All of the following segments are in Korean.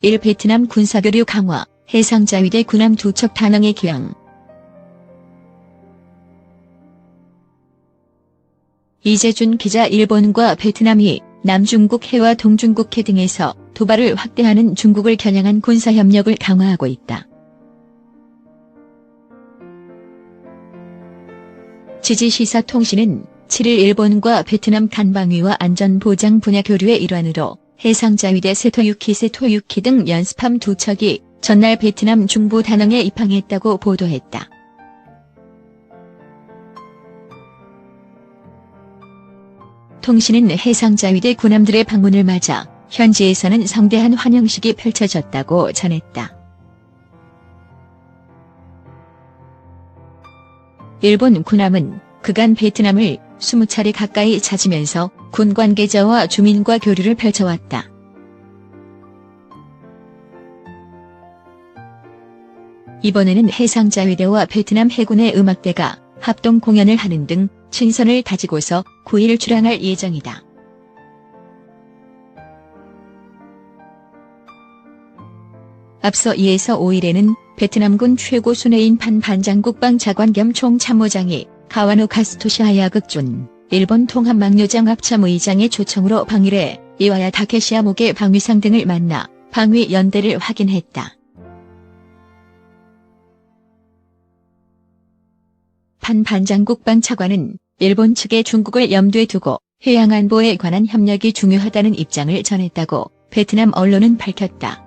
1. 베트남 군사교류 강화, 해상자위대 군함 2척 다낭에 기항. 이재준 기자. 일본과 베트남이 남중국 해와 동중국 해 등에서 도발을 확대하는 중국을 겨냥한 군사협력을 강화하고 있다. 지지시사통신은 7일 일본과 베트남 간방위와 안전보장 분야 교류의 일환으로 해상자위대 세토유키 등 연습함 2척이 전날 베트남 중부 다낭에 입항했다고 보도했다. 통신은 해상자위대 군함들의 방문을 맞아 현지에서는 성대한 환영식이 펼쳐졌다고 전했다. 일본 군함은 그간 베트남을 20차례 가까이 찾으면서 군 관계자와 주민과 교류를 펼쳐왔다. 이번에는 해상자위대와 베트남 해군의 음악대가 합동 공연을 하는 등 친선을 다지고서 9일 출항할 예정이다. 앞서 2에서 5일에는 베트남군 최고 수뇌인 판 반장국방 차관 겸 총참모장이 가와누 카스토시 하야극존 일본 통합망료장 합참의장의 초청으로 방일에 이와야 다케시 아목의 방위상 등을 만나 방위 연대를 확인했다. 판 반장국방 차관은 일본 측의 중국을 염두에 두고 해양안보에 관한 협력이 중요하다는 입장을 전했다고 베트남 언론은 밝혔다.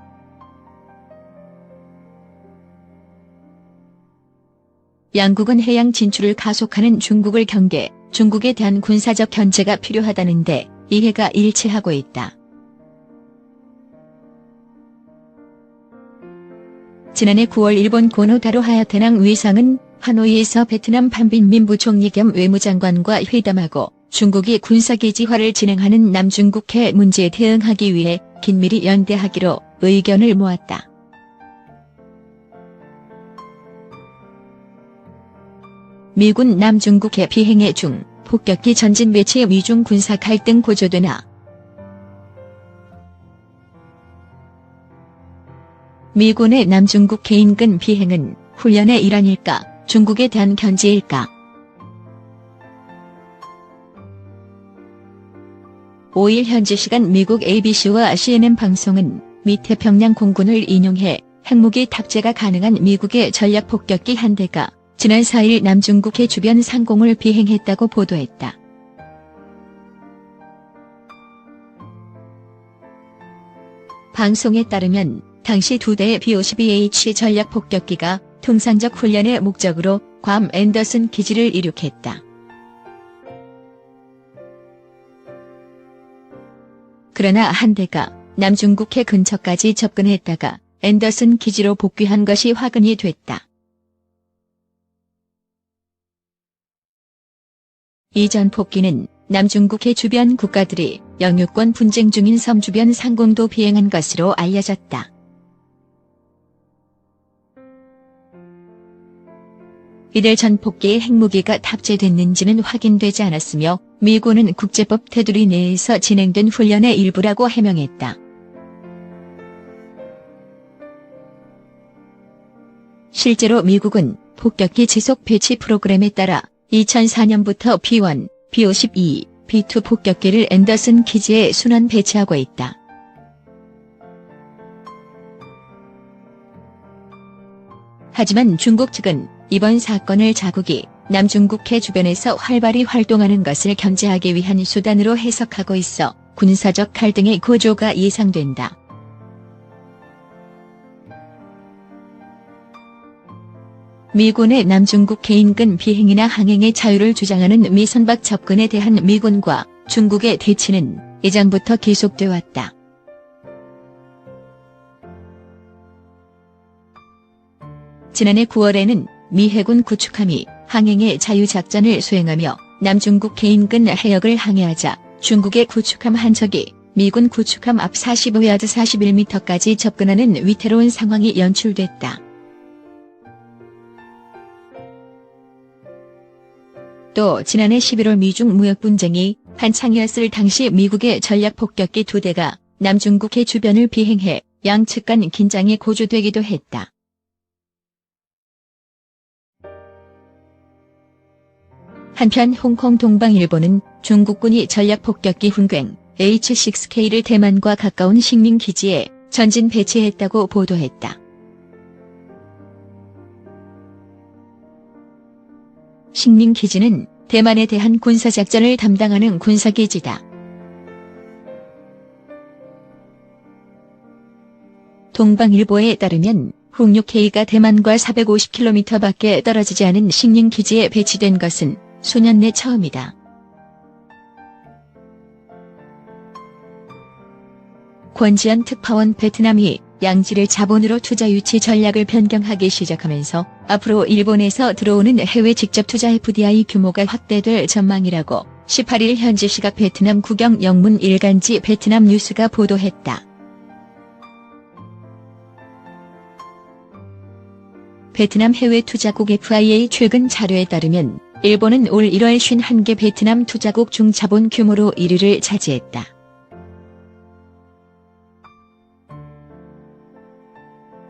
양국은 해양 진출을 가속하는 중국을 경계, 중국에 대한 군사적 견제가 필요하다는데 이해가 일치하고 있다. 지난해 9월 일본 고노타로 하야테낭 위상은 하노이에서 베트남 판빈민 부총리 겸 외무장관과 회담하고 중국이 군사기지화를 진행하는 남중국해 문제에 대응하기 위해 긴밀히 연대하기로 의견을 모았다. 미군 남중국해 비행해 중 폭격기 전진 배치 미중 군사 갈등 고조되나. 미군의 남중국해 인근 비행은 훈련의 일환일까, 중국에 대한 견제일까? 5일 현지 시간 미국 ABC와 CNN 방송은 미 태평양 공군을 인용해 핵무기 탑재가 가능한 미국의 전략 폭격기 한 대가 지난 4일 남중국해 주변 상공을 비행했다고 보도했다. 방송에 따르면 당시 2대의 B-52H 전략 폭격기가 통상적 훈련의 목적으로 괌 앤더슨 기지를 이륙했다. 그러나 한 대가 남중국해 근처까지 접근했다가 앤더슨 기지로 복귀한 것이 확인이 됐다. 이 전 폭기는 남중국해 주변 국가들이 영유권 분쟁 중인 섬 주변 상공도 비행한 것으로 알려졌다. 이들 전 폭기에 핵무기가 탑재됐는지는 확인되지 않았으며 미군은 국제법 테두리 내에서 진행된 훈련의 일부라고 해명했다. 실제로 미국은 폭격기 지속 배치 프로그램에 따라 2004년부터 B-1, B-52, B-2 폭격기를 앤더슨 기지에 순환 배치하고 있다. 하지만 중국 측은 이번 사건을 자국이 남중국해 주변에서 활발히 활동하는 것을 견제하기 위한 수단으로 해석하고 있어 군사적 갈등의 고조가 예상된다. 미군의 남중국해 인근 비행이나 항행의 자유를 주장하는 미 선박 접근에 대한 미군과 중국의 대치는 예전부터 계속돼 왔다. 지난해 9월에는 미 해군 구축함이 항행의 자유작전을 수행하며 남중국해 인근 해역을 항해하자 중국의 구축함 한 척이 미군 구축함 앞 45야드 41m까지 접근하는 위태로운 상황이 연출됐다. 또 지난해 11월 미중 무역 분쟁이 한창이었을 당시 미국의 전략 폭격기 2대가 남중국해 주변을 비행해 양측 간 긴장이 고조되기도 했다. 한편 홍콩 동방일보는 중국군이 전략폭격기 훈괭 H-6K를 대만과 가까운 식민기지에 전진 배치했다고 보도했다. 식민기지는 대만에 대한 군사작전을 담당하는 군사기지다. 동방일보에 따르면 홍6K가 대만과 450km 밖에 떨어지지 않은 식민기지에 배치된 것은 수년 내 처음이다. 권지연 특파원 베트남이 양질의 자본으로 투자 유치 전략을 변경하기 시작하면서 앞으로 일본에서 들어오는 해외 직접 투자 FDI 규모가 확대될 전망이라고 18일 현지 시각 베트남 국영 영문 일간지 베트남 뉴스가 보도했다. 베트남 해외투자국 FIA 최근 자료에 따르면 일본은 올 1월 51개 베트남 투자국 중 자본 규모로 1위를 차지했다.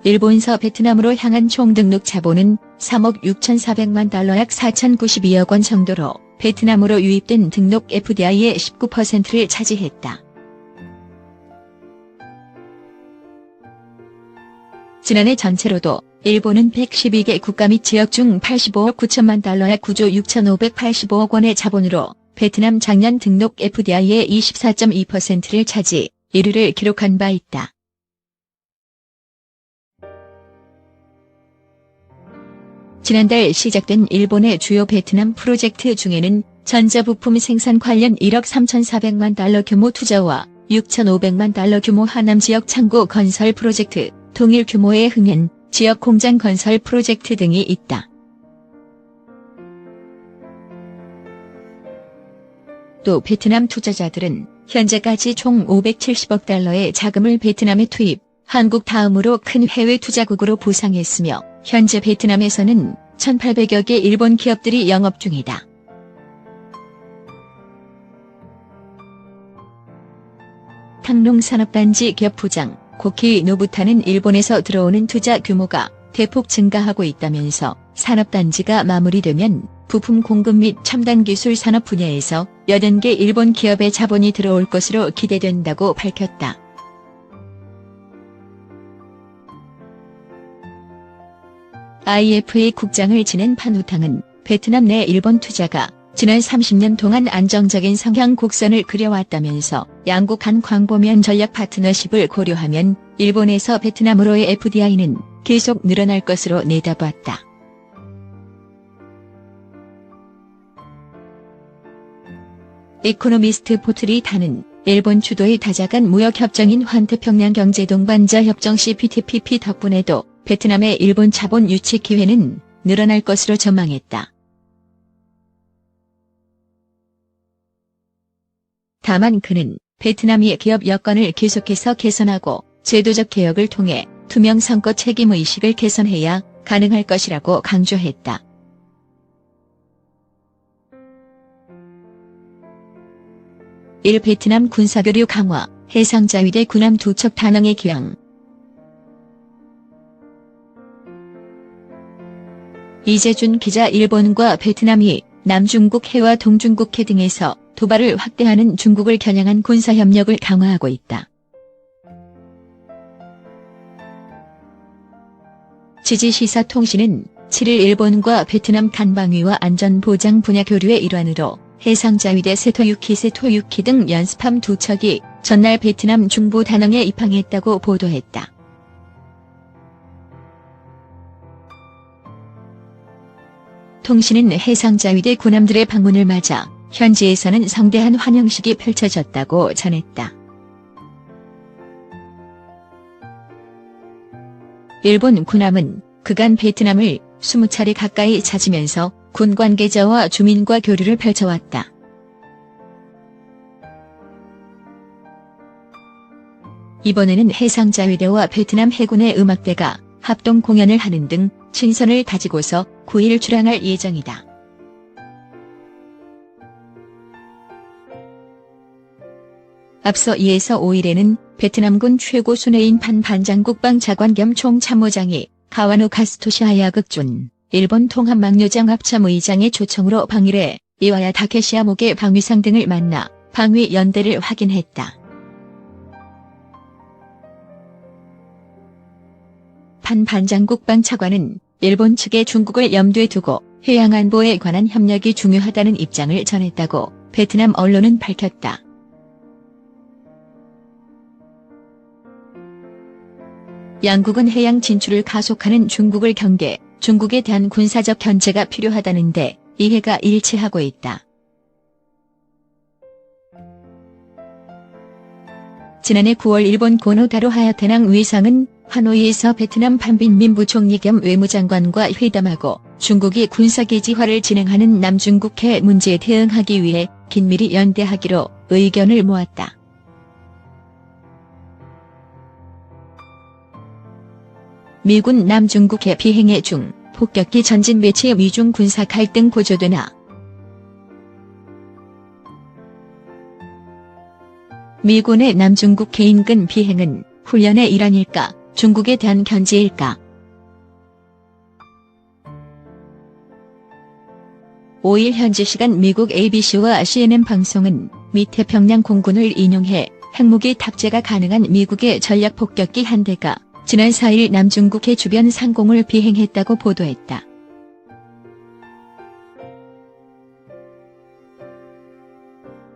일본서 베트남으로 향한 총 등록 자본은 3억 6,400만 달러 약 4,092억 원 정도로 베트남으로 유입된 등록 FDI의 19%를 차지했다. 지난해 전체로도 일본은 112개 국가 및 지역 중 85억 9천만 달러 약 9조 6,585억 원의 자본으로 베트남 작년 등록 FDI의 24.2%를 차지 1위를 기록한 바 있다. 지난달 시작된 일본의 주요 베트남 프로젝트 중에는 전자부품 생산 관련 1억 3,400만 달러 규모 투자와 6,500만 달러 규모 하남 지역 창고 건설 프로젝트, 동일 규모의 흥현 지역 공장 건설 프로젝트 등이 있다. 또 베트남 투자자들은 현재까지 총 570억 달러의 자금을 베트남에 투입, 한국 다음으로 큰 해외 투자국으로 부상했으며 현재 베트남에서는 1,800여 개 일본 기업들이 영업 중이다. 탕농산업단지 기업 부장 고키 노부타는 일본에서 들어오는 투자 규모가 대폭 증가하고 있다면서 산업단지가 마무리되면 부품 공급 및 첨단 기술 산업 분야에서 80개 일본 기업의 자본이 들어올 것으로 기대된다고 밝혔다. IFA 국장을 지낸 판우탕은 베트남 내 일본 투자가 지난 30년 동안 안정적인 성향 곡선을 그려왔다면서 양국 간 광범위한 전략 파트너십을 고려하면 일본에서 베트남으로의 FDI는 계속 늘어날 것으로 내다봤다. 이코노미스트 포트리타는 일본 주도의 다자간 무역협정인 환태평양경제동반자 협정 CPTPP 덕분에도 베트남의 일본 자본 유치 기회는 늘어날 것으로 전망했다. 다만 그는 베트남이 기업 여건을 계속해서 개선하고 제도적 개혁을 통해 투명 선거 책임 의식을 개선해야 가능할 것이라고 강조했다. 일 베트남 군사교류 강화, 해상자위대 군함 2척 단항의 귀향. 이재준 기자 일본과 베트남이 남중국 해와 동중국 해 등에서 도발을 확대하는 중국을 겨냥한 군사협력을 강화하고 있다. 지지시사통신은 7일 일본과 베트남 간방위와 안전보장 분야 교류의 일환으로 해상자위대 세토유키 등 연습함 2척이 전날 베트남 중부 다낭에 입항했다고 보도했다. 통신은 해상자위대 군함들의 방문을 맞아 현지에서는 성대한 환영식이 펼쳐졌다고 전했다. 일본 군함은 그간 베트남을 20차례 가까이 찾으면서 군 관계자와 주민과 교류를 펼쳐왔다. 이번에는 해상자위대와 베트남 해군의 음악대가 합동 공연을 하는 등 친선을 다지고서 9일 출항할 예정이다. 앞서 2에서 5일에는 베트남군 최고 수뇌인 판 반장국방 차관 겸 총참모장이 가와누 카스토시아야 극준, 일본 통합망료장 합참의장의 초청으로 방일에 이와야 다케시아 목의 방위상 등을 만나 방위 연대를 확인했다. 판 반장국방 차관은 일본 측의 중국을 염두에 두고 해양안보에 관한 협력이 중요하다는 입장을 전했다고 베트남 언론은 밝혔다. 양국은 해양 진출을 가속하는 중국을 경계, 중국에 대한 군사적 견제가 필요하다는데 이해가 일치하고 있다. 지난해 9월 일본 고노타로 하야테낭 위상은 하노이에서 베트남 판빈민 부총리 겸 외무장관과 회담하고 중국이 군사기지화를 진행하는 남중국해 문제에 대응하기 위해 긴밀히 연대하기로 의견을 모았다. 미군 남중국해 비행해 중 폭격기 전진 배치 미중 군사 갈등 고조되나. 미군의 남중국해 인근 비행은 훈련의 일환일까, 중국에 대한 견제일까? 5일 현지 시간 미국 ABC와 CNN 방송은 미 태평양 공군을 인용해 핵무기 탑재가 가능한 미국의 전략 폭격기 한 대가 지난 4일 남중국해 주변 상공을 비행했다고 보도했다.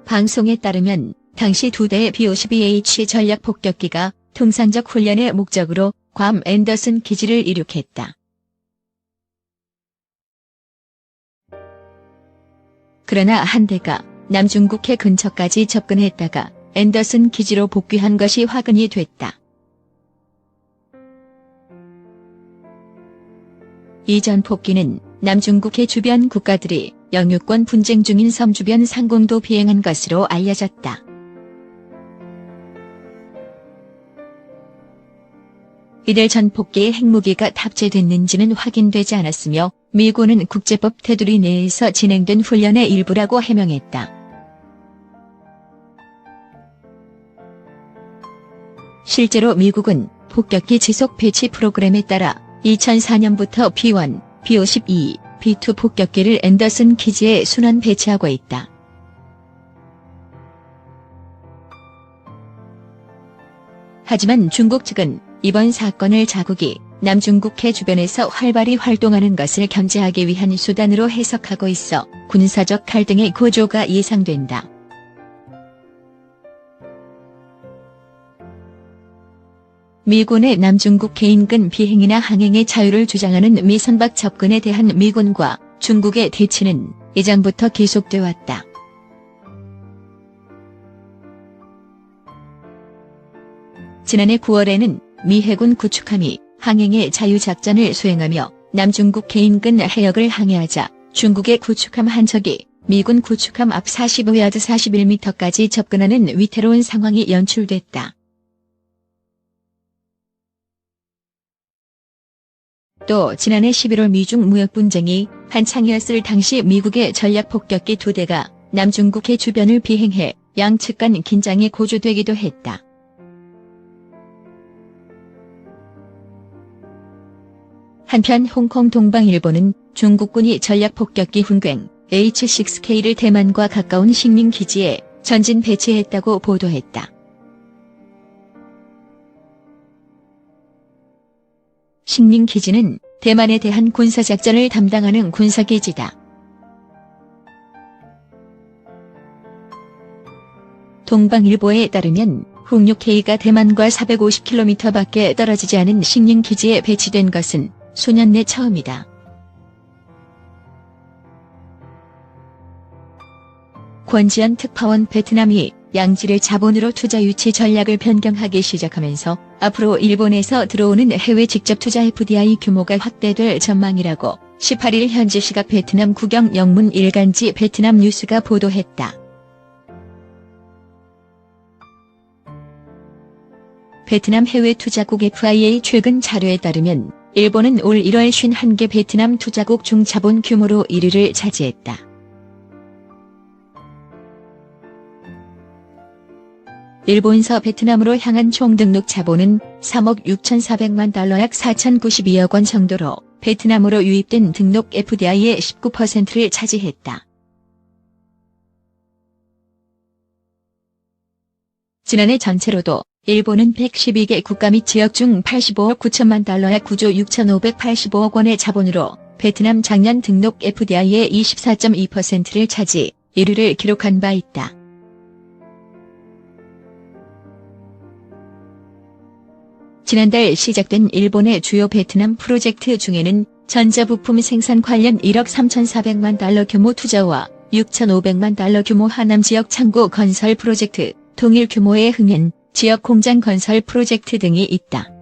방송에 따르면 당시 2대의 B-52H 전략 폭격기가 통상적 훈련의 목적으로 괌 앤더슨 기지를 이륙했다. 그러나 한 대가 남중국해 근처까지 접근했다가 앤더슨 기지로 복귀한 것이 화근이 됐다. 이 전 폭기는 남중국해 주변 국가들이 영유권 분쟁 중인 섬 주변 상공도 비행한 것으로 알려졌다. 이들 전 폭기에 핵무기가 탑재됐는지는 확인되지 않았으며 미군은 국제법 테두리 내에서 진행된 훈련의 일부라고 해명했다. 실제로 미국은 폭격기 지속 배치 프로그램에 따라 2004년부터 B-1, B-52, B-2 폭격기를 앤더슨 기지에 순환 배치하고 있다. 하지만 중국 측은 이번 사건을 자국이 남중국해 주변에서 활발히 활동하는 것을 견제하기 위한 수단으로 해석하고 있어 군사적 갈등의 고조가 예상된다. 미군의 남중국해 인근 비행이나 항행의 자유를 주장하는 미 선박 접근에 대한 미군과 중국의 대치는 이전부터 계속돼 왔다. 지난해 9월에는 미 해군 구축함이 항행의 자유작전을 수행하며 남중국해 인근 해역을 항해하자 중국의 구축함 한 척이 미군 구축함 앞 45야드 41m까지 접근하는 위태로운 상황이 연출됐다. 또 지난해 11월 미중 무역 분쟁이 한창이었을 당시 미국의 전략 폭격기 2대가 남중국해 주변을 비행해 양측 간 긴장이 고조되기도 했다. 한편 홍콩 동방일보는 중국군이 전략 폭격기 훈괭 H-6K를 대만과 가까운 식민 기지에 전진 배치했다고 보도했다. 식민 기지는 대만에 대한 군사작전을 담당하는 군사기지다. 동방일보에 따르면 홍6K가 대만과 450km 밖에 떨어지지 않은 식민 기지에 배치된 것은 수년 내 처음이다. 권지현 특파원 베트남이 양질의 자본으로 투자 유치 전략을 변경하기 시작하면서 앞으로 일본에서 들어오는 해외 직접 투자 FDI 규모가 확대될 전망이라고 18일 현지 시각 베트남 국영 영문 일간지 베트남 뉴스가 보도했다. 베트남 해외 투자국 FIA 최근 자료에 따르면 일본은 올 1월 51개 베트남 투자국 중 자본 규모로 1위를 차지했다. 일본서 베트남으로 향한 총 등록 자본은 3억 6,400만 달러 약 4,092억 원 정도로 베트남으로 유입된 등록 FDI의 19%를 차지했다. 지난해 전체로도 일본은 112개 국가 및 지역 중 85억 9천만 달러 약 9조 6,585억 원의 자본으로 베트남 작년 등록 FDI의 24.2%를 차지 1위를 기록한 바 있다. 지난달 시작된 일본의 주요 베트남 프로젝트 중에는 전자부품 생산 관련 1억 3,400만 달러 규모 투자와 6,500만 달러 규모 하남 지역 창고 건설 프로젝트, 동일 규모의 흥현 지역 공장 건설 프로젝트 등이 있다.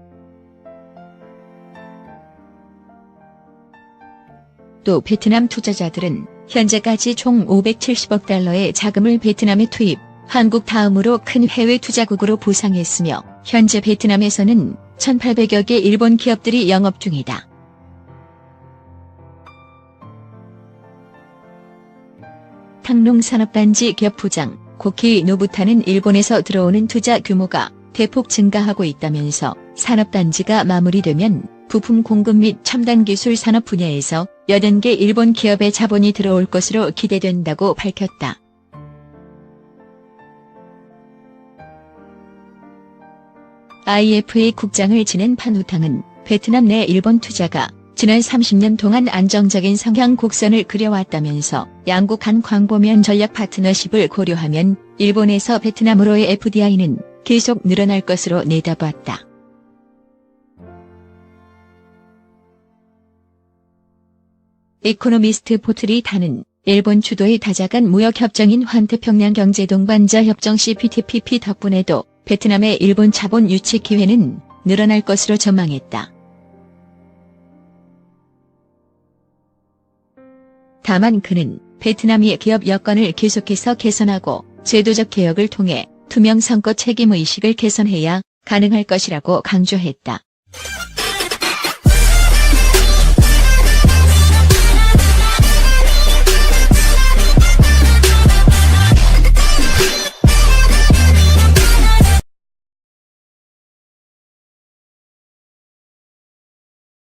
또 베트남 투자자들은 현재까지 총 570억 달러의 자금을 베트남에 투입, 한국 다음으로 큰 해외 투자국으로 부상했으며 현재 베트남에서는 1,800여 개 일본 기업들이 영업 중이다. 탕농산업단지 기업 부장 고키 노부타는 일본에서 들어오는 투자 규모가 대폭 증가하고 있다면서 산업단지가 마무리되면 부품 공급 및 첨단 기술 산업 분야에서 80개 일본 기업의 자본이 들어올 것으로 기대된다고 밝혔다. IFA 국장을 지낸 판우탕은 베트남 내 일본 투자가 지난 30년 동안 안정적인 성향 곡선을 그려왔다면서 양국 간 광범위한 전략 파트너십을 고려하면 일본에서 베트남으로의 FDI는 계속 늘어날 것으로 내다봤다. 이코노미스트 포트리 타는 일본 주도의 다자간 무역협정인 환태평양경제동반자 협정 CPTPP 덕분에도 베트남의 일본 자본 유치 기회는 늘어날 것으로 전망했다. 다만 그는 베트남이 기업 여건을 계속해서 개선하고 제도적 개혁을 통해 투명 선거 책임의식을 개선해야 가능할 것이라고 강조했다.